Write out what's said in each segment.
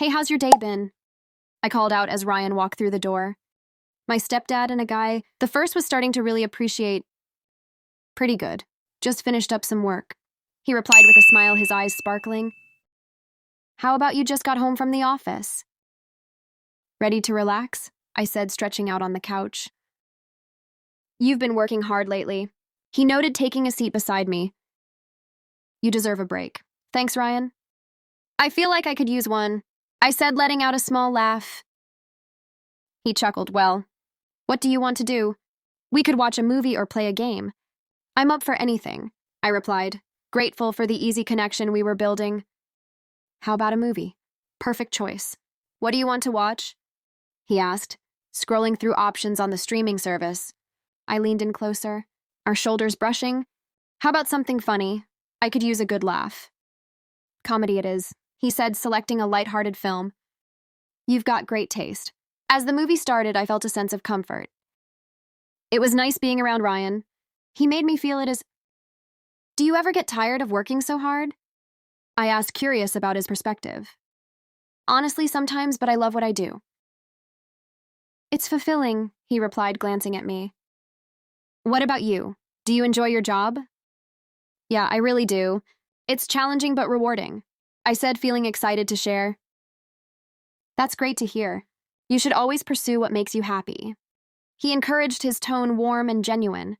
Hey, how's your day been? I called out as Ryan walked through the door. My stepdad and a guy, the first was starting to really appreciate. Pretty good. Just finished up some work. He replied with a smile, his eyes sparkling. How about you just got home from the office? Ready to relax? I said, stretching out on the couch. You've been working hard lately. He noted, taking a seat beside me. You deserve a break. Thanks, Ryan. I feel like I could use one, I said, letting out a small laugh. He chuckled. Well, what do you want to do? We could watch a movie or play a game. I'm up for anything, I replied, grateful for the easy connection we were building. How about a movie? Perfect choice. What do you want to watch? He asked, scrolling through options on the streaming service. I leaned in closer, our shoulders brushing. How about something funny? I could use a good laugh. Comedy it is, he said, selecting a lighthearted film. You've got great taste. As the movie started, I felt a sense of comfort. It was nice being around Ryan. He made me feel it as... Do you ever get tired of working so hard? I asked, curious about his perspective. Honestly, sometimes, but I love what I do. It's fulfilling, he replied, glancing at me. What about you? Do you enjoy your job? Yeah, I really do. It's challenging but rewarding, I said, feeling excited to share. That's great to hear. You should always pursue what makes you happy. He encouraged, his tone warm and genuine.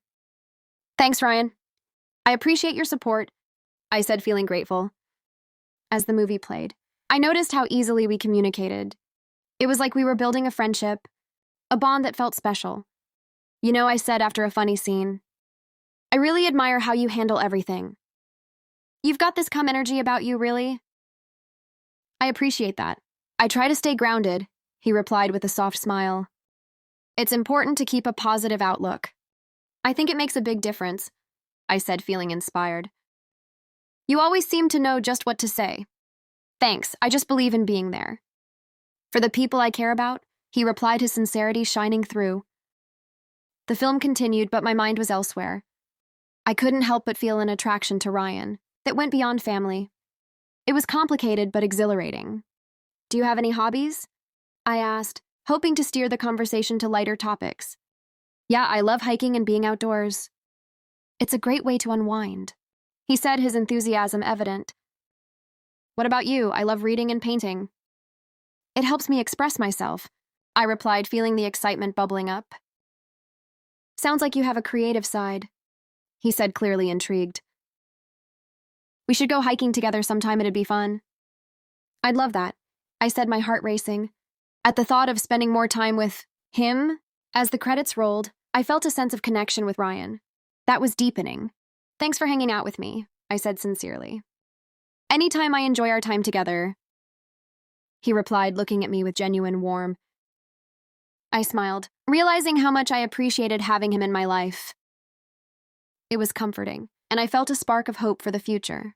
Thanks, Ryan. I appreciate your support, I said, feeling grateful. As the movie played, I noticed how easily we communicated. It was like we were building a friendship, a bond that felt special. You know, I said after a funny scene, I really admire how you handle everything. You've got this calm energy about you, really. I appreciate that. I try to stay grounded, he replied with a soft smile. It's important to keep a positive outlook. I think it makes a big difference, I said, feeling inspired. You always seem to know just what to say. Thanks, I just believe in being there. For the people I care about, he replied, his sincerity shining through. The film continued, but my mind was elsewhere. I couldn't help but feel an attraction to Ryan that went beyond family. It was complicated but exhilarating. Do you have any hobbies? I asked, hoping to steer the conversation to lighter topics. Yeah, I love hiking and being outdoors. It's a great way to unwind, he said, his enthusiasm evident. What about you? I love reading and painting. It helps me express myself, I replied, feeling the excitement bubbling up. Sounds like you have a creative side, he said, clearly intrigued. We should go hiking together sometime, it'd be fun. I'd love that, I said, my heart racing. At the thought of spending more time with him, as the credits rolled, I felt a sense of connection with Ryan. That was deepening. Thanks for hanging out with me, I said sincerely. Anytime I enjoy our time together, he replied, looking at me with genuine warmth. I smiled, realizing how much I appreciated having him in my life. It was comforting, and I felt a spark of hope for the future.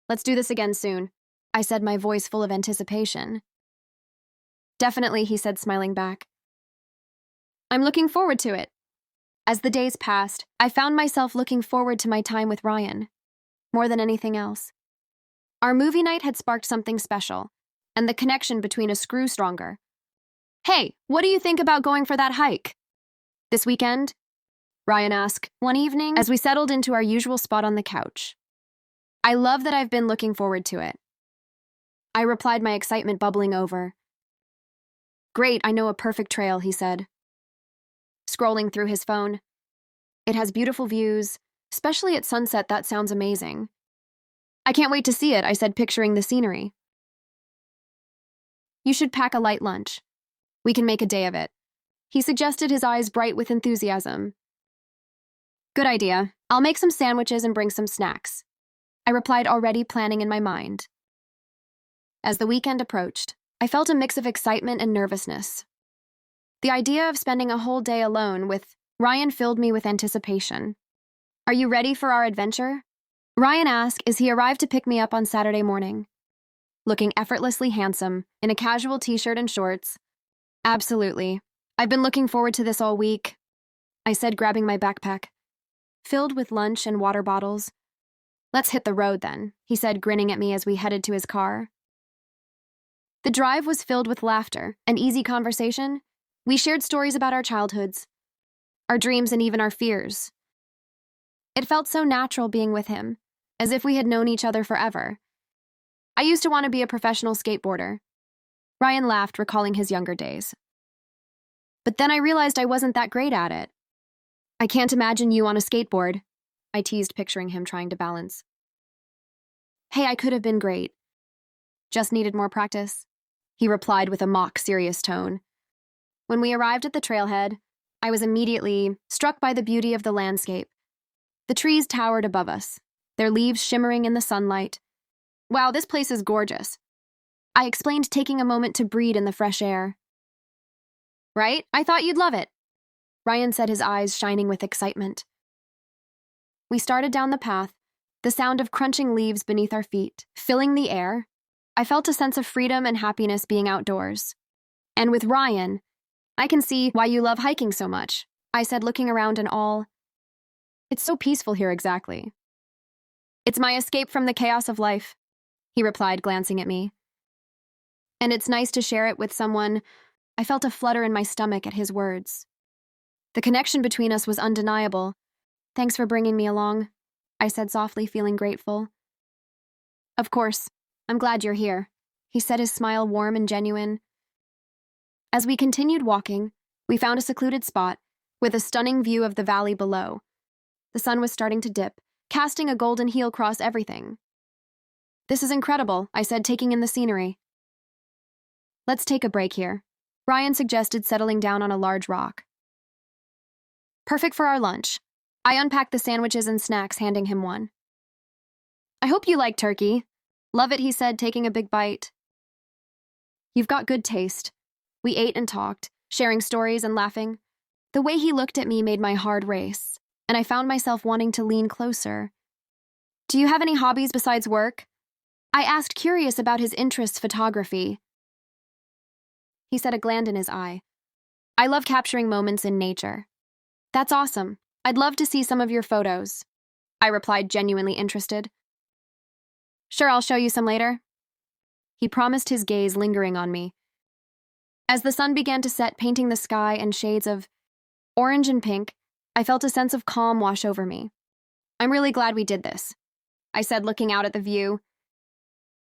Let's do this again soon, I said, my voice full of anticipation. Definitely, he said, smiling back. I'm looking forward to it. As the days passed, I found myself looking forward to my time with Ryan, more than anything else. Our movie night had sparked something special, and the connection between us grew stronger. Hey, what do you think about going for that hike? This weekend? Ryan asked one evening as we settled into our usual spot on the couch. I love that. I've been looking forward to it, I replied, my excitement bubbling over. Great, I know a perfect trail, he said, scrolling through his phone. It has beautiful views, especially at sunset. That sounds amazing. I can't wait to see it, I said, picturing the scenery. You should pack a light lunch. We can make a day of it, he suggested, his eyes bright with enthusiasm. Good idea. I'll make some sandwiches and bring some snacks, I replied, already planning in my mind. As the weekend approached, I felt a mix of excitement and nervousness. The idea of spending a whole day alone with Ryan filled me with anticipation. Are you ready for our adventure? Ryan asked as he arrived to pick me up on Saturday morning. Looking effortlessly handsome in a casual t-shirt and shorts. Absolutely. I've been looking forward to this all week, I said, grabbing my backpack, filled with lunch and water bottles. Let's hit the road then, he said, grinning at me as we headed to his car. The drive was filled with laughter and easy conversation. We shared stories about our childhoods, our dreams, and even our fears. It felt so natural being with him, as if we had known each other forever. I used to want to be a professional skateboarder. Ryan laughed, recalling his younger days. But then I realized I wasn't that great at it. I can't imagine you on a skateboard, I teased, picturing him trying to balance. Hey, I could have been great. Just needed more practice, he replied with a mock serious tone. When we arrived at the trailhead, I was immediately struck by the beauty of the landscape. The trees towered above us, their leaves shimmering in the sunlight. Wow, this place is gorgeous, I explained, taking a moment to breathe in the fresh air. Right? I thought you'd love it, Ryan said, his eyes shining with excitement. We started down the path, the sound of crunching leaves beneath our feet filling the air. I felt a sense of freedom and happiness being outdoors. And with Ryan, I can see why you love hiking so much, I said, looking around in awe. It's so peaceful here, exactly. It's my escape from the chaos of life, he replied, glancing at me. And it's nice to share it with someone. I felt a flutter in my stomach at his words. The connection between us was undeniable. Thanks for bringing me along, I said softly, feeling grateful. Of course, I'm glad you're here, he said, his smile warm and genuine. As we continued walking, we found a secluded spot with a stunning view of the valley below. The sun was starting to dip, casting a golden heel across everything. This is incredible, I said, taking in the scenery. Let's take a break here, Ryan suggested, settling down on a large rock. Perfect for our lunch. I unpacked the sandwiches and snacks, handing him one. I hope you like turkey. Love it, he said, taking a big bite. You've got good taste. We ate and talked, sharing stories and laughing. The way he looked at me made my heart race, and I found myself wanting to lean closer. Do you have any hobbies besides work? I asked, curious about his interest, photography. He said, a gland in his eye. I love capturing moments in nature. That's awesome. I'd love to see some of your photos, I replied, genuinely interested. Sure, I'll show you some later, he promised, his gaze lingering on me. As the sun began to set, painting the sky in shades of orange and pink, I felt a sense of calm wash over me. I'm really glad we did this, I said, looking out at the view.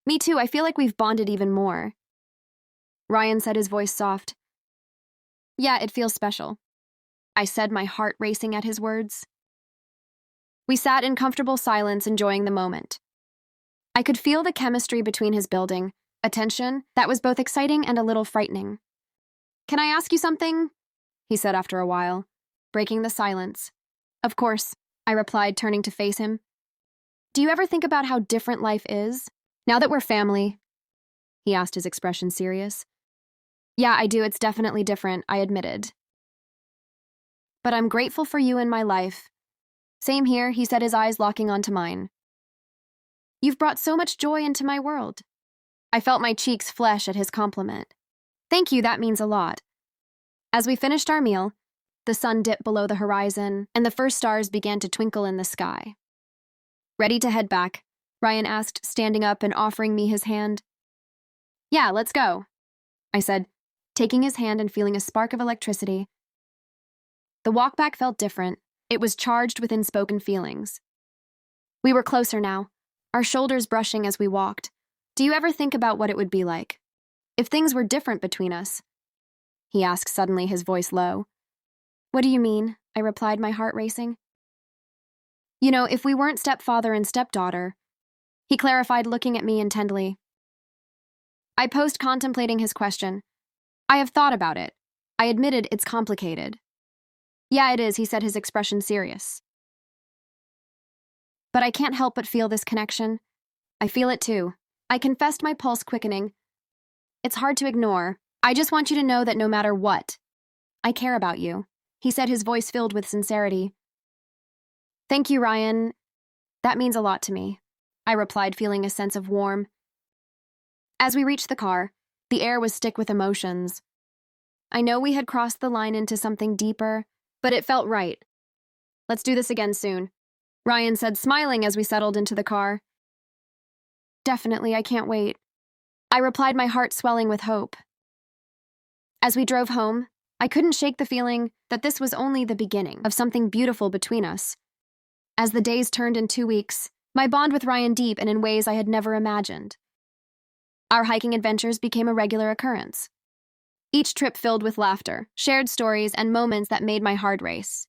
Me too, I feel like we've bonded even more, Ryan said, his voice soft. Yeah, it feels special, I said, my heart racing at his words. We sat in comfortable silence, enjoying the moment. I could feel the chemistry between his building, a tension that was both exciting and a little frightening. Can I ask you something? He said after a while, breaking the silence. Of course, I replied, turning to face him. Do you ever think about how different life is, now that we're family? He asked, his expression serious. Yeah, I do. It's definitely different, I admitted. But I'm grateful for you in my life. Same here, he said, his eyes locking onto mine. You've brought so much joy into my world. I felt my cheeks flesh at his compliment. Thank you, that means a lot. As we finished our meal, the sun dipped below the horizon, and the first stars began to twinkle in the sky. Ready to head back? Ryan asked, standing up and offering me his hand. Yeah, let's go, I said, taking his hand and feeling a spark of electricity. The walk back felt different. It was charged with unspoken feelings. We were closer now, our shoulders brushing as we walked. Do you ever think about what it would be like if things were different between us? He asked suddenly, his voice low. What do you mean? I replied, my heart racing. You know, if we weren't stepfather and stepdaughter, he clarified, looking at me intently. I paused, contemplating his question. I have thought about it. I admitted it's complicated. Yeah, it is, he said, his expression serious. But I can't help but feel this connection. I feel it too. I confessed, my pulse quickening. It's hard to ignore. I just want you to know that no matter what, I care about you, he said, his voice filled with sincerity. Thank you, Ryan. That means a lot to me, I replied, feeling a sense of warmth. As we reached the car, the air was thick with emotions. I know we had crossed the line into something deeper, but it felt right. Let's do this again soon, Ryan said, smiling as we settled into the car. Definitely, I can't wait. I replied, my heart swelling with hope. As we drove home, I couldn't shake the feeling that this was only the beginning of something beautiful between us. As the days turned in 2 weeks, my bond with Ryan deepened in ways I had never imagined. Our hiking adventures became a regular occurrence. Each trip filled with laughter, shared stories, and moments that made my heart race.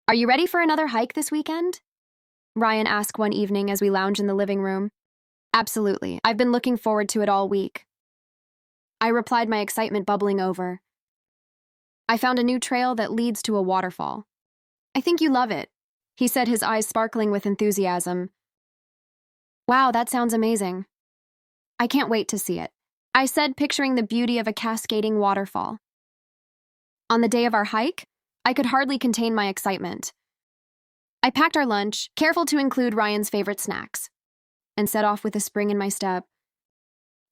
"Are you ready for another hike this weekend?" Ryan asked one evening as we lounged in the living room. "Absolutely. I've been looking forward to it all week." I replied, my excitement bubbling over. "I found a new trail that leads to a waterfall. I think you love it," he said, his eyes sparkling with enthusiasm. "Wow, that sounds amazing. I can't wait to see it," I said, picturing the beauty of a cascading waterfall. On the day of our hike, I could hardly contain my excitement. I packed our lunch, careful to include Ryan's favorite snacks, and set off with a spring in my step.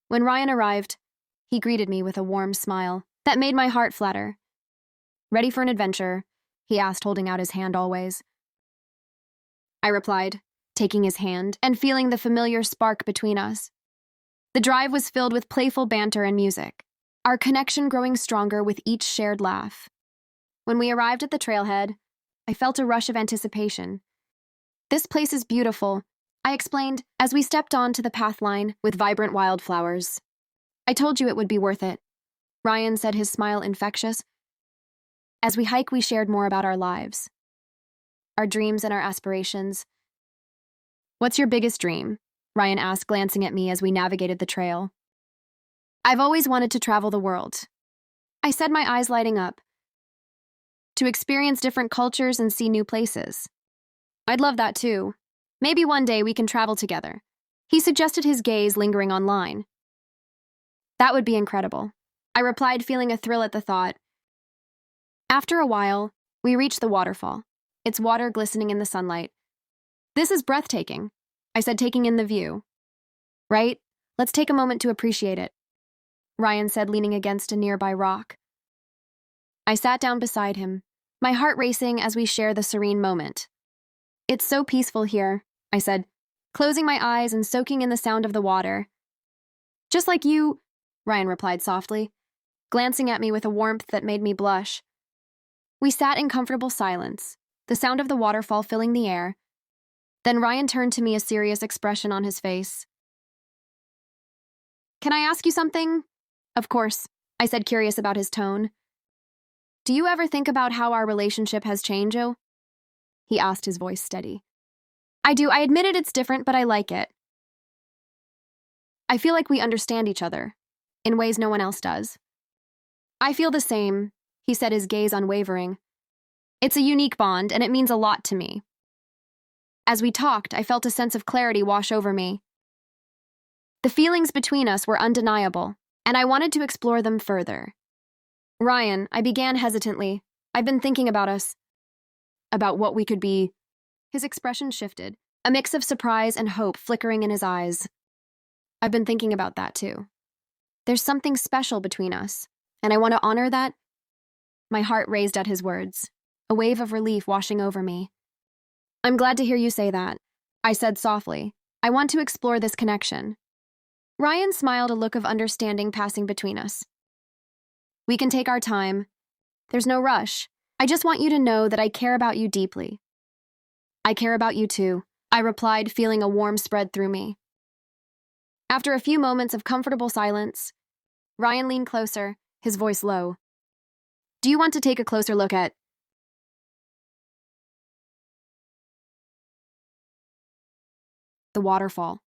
When Ryan arrived, he greeted me with a warm smile that made my heart flutter. "Ready for an adventure?" he asked, holding out his hand always. I replied, taking his hand and feeling the familiar spark between us. The drive was filled with playful banter and music, our connection growing stronger with each shared laugh. When we arrived at the trailhead, I felt a rush of anticipation. "This place is beautiful," I explained as we stepped onto the path line with vibrant wildflowers. "I told you it would be worth it," Ryan said, his smile infectious. As we hiked, we shared more about our lives, our dreams and our aspirations. "What's your biggest dream?" Ryan asked, glancing at me as we navigated the trail. "I've always wanted to travel the world," I said, my eyes lighting up. "To experience different cultures and see new places." "I'd love that too. Maybe one day we can travel together," he suggested, his gaze lingering on line. "That would be incredible," I replied, feeling a thrill at the thought. After a while, we reached the waterfall, its water glistening in the sunlight. "This is breathtaking," I said, taking in the view. "Right? Let's take a moment to appreciate it," Ryan said, leaning against a nearby rock. I sat down beside him, my heart racing as we shared the serene moment. "It's so peaceful here," I said, closing my eyes and soaking in the sound of the water. "Just like you," Ryan replied softly, glancing at me with a warmth that made me blush. We sat in comfortable silence, the sound of the waterfall filling the air. Then Ryan turned to me, a serious expression on his face. "Can I ask you something?" "Of course," I said, curious about his tone. "Do you ever think about how our relationship has changed, Joe?" he asked, his voice steady. "I do. I admitted it's different, but I like it. I feel like we understand each other, in ways no one else does." "I feel the same," he said, his gaze unwavering. "It's a unique bond, and it means a lot to me." As we talked, I felt a sense of clarity wash over me. The feelings between us were undeniable, and I wanted to explore them further. "Ryan," I began hesitantly, "I've been thinking about us. About what we could be." His expression shifted, a mix of surprise and hope flickering in his eyes. "I've been thinking about that too. There's something special between us, and I want to honor that." My heart raised at his words, a wave of relief washing over me. "I'm glad to hear you say that," I said softly. "I want to explore this connection." Ryan smiled, a look of understanding passing between us. "We can take our time. There's no rush. I just want you to know that I care about you deeply." "I care about you too," I replied, feeling a warmth spread through me. After a few moments of comfortable silence, Ryan leaned closer, his voice low. "Do you want to take a closer look at the waterfall?"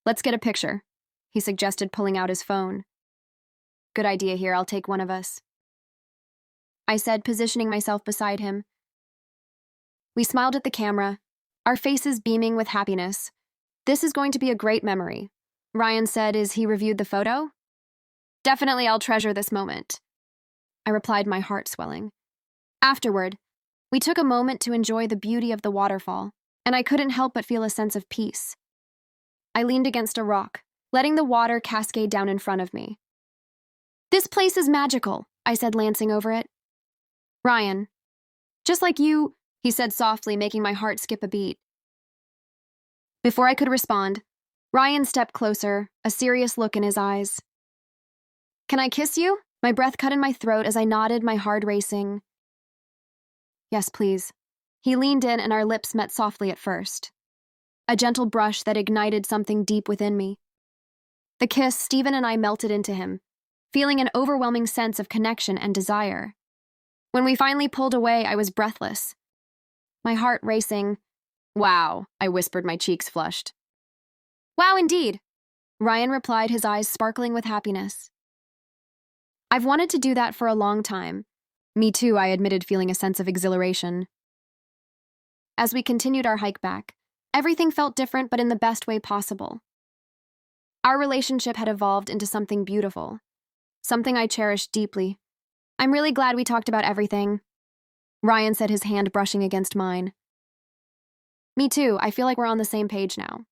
"Let's get a picture," he suggested, pulling out his phone. "Good idea. Here, I'll take one of us," I said, positioning myself beside him. We smiled at the camera, our faces beaming with happiness. "This is going to be a great memory," Ryan said as he reviewed the photo. "Definitely, I'll treasure this moment," I replied, my heart swelling. Afterward, we took a moment to enjoy the beauty of the waterfall, and I couldn't help but feel a sense of peace. I leaned against a rock, letting the water cascade down in front of me. "This place is magical," I said, glancing over it. "Ryan, Just like you, he said softly, making my heart skip a beat. Before I could respond, Ryan stepped closer, a serious look in his eyes. Can I kiss you? My breath cut in my throat as I nodded, my heart racing. Yes, please. He leaned in and our lips met softly at first. A gentle brush that ignited something deep within me. The kiss, Stephen and I melted into him, feeling an overwhelming sense of connection and desire. When we finally pulled away, I was breathless. My heart racing. Wow, I whispered, my cheeks flushed. Wow, indeed, Ryan replied, his eyes sparkling with happiness. I've wanted to do that for a long time. Me too, I admitted, feeling a sense of exhilaration. As we continued our hike back, everything felt different, but in the best way possible. Our relationship had evolved into something beautiful, something I cherished deeply. I'm really glad we talked about everything, Ryan said, his hand brushing against mine. Me too, I feel like we're on the same page now,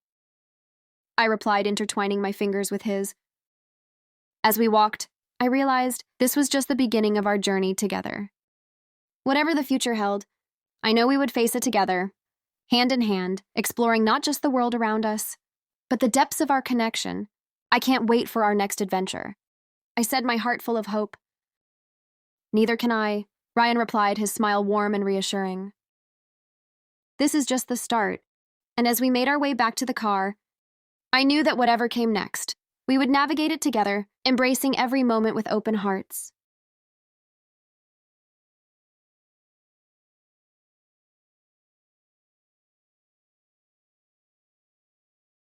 I replied, intertwining my fingers with his. As we walked, I realized this was just the beginning of our journey together. Whatever the future held, I know we would face it together, hand in hand, exploring not just the world around us, but the depths of our connection. I can't wait for our next adventure, I said, my heart full of hope. Neither can I, Ryan replied, his smile warm and reassuring. This is just the start, and as we made our way back to the car, I knew that whatever came next, we would navigate it together, embracing every moment with open hearts.